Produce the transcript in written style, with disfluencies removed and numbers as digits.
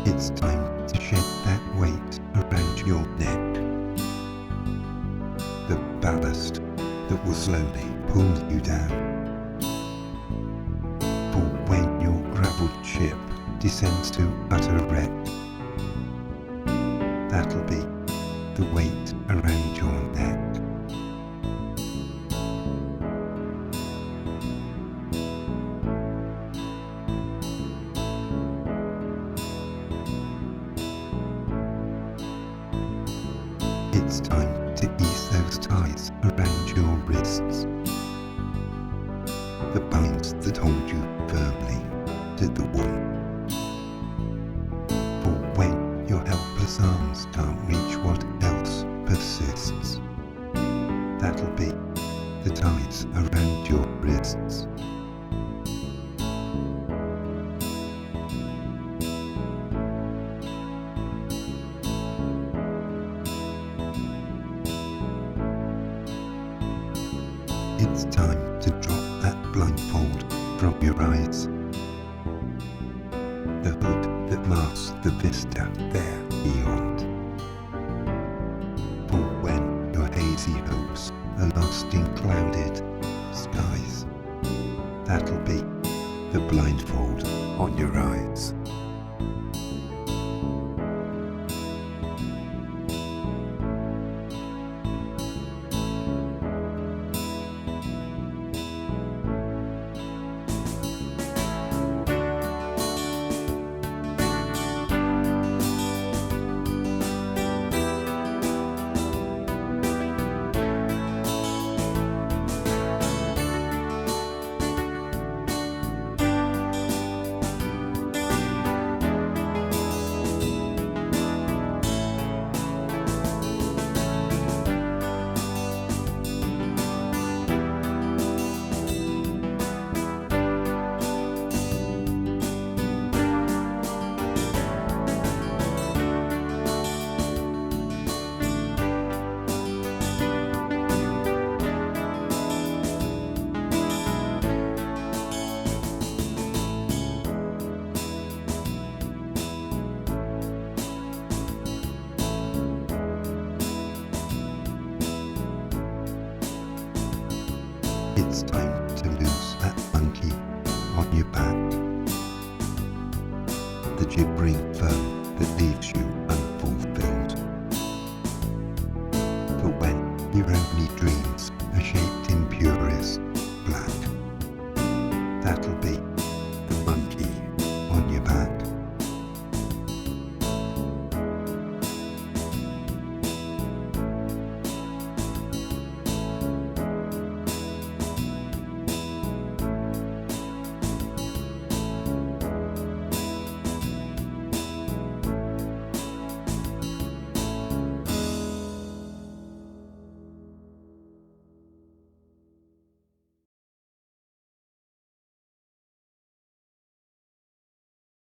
It's time to shed that weight around your neck. The ballast that will slowly pull you down. For when your gravelled ship descends to utter wreck, that'll be the weight around your neck. It's time to ease those ties around your wrists, the binds that hold you firmly to the wall. For when your helpless arms can't reach what else persists, that'll be the ties around your wrists. It's time to drop that blindfold from your eyes, the hood that masks the vista there beyond. For when your hazy hopes are lost in clouded skies, that'll be the blindfold on your eyes. It's time to lose that monkey on your back, the gibbering foe that leaves you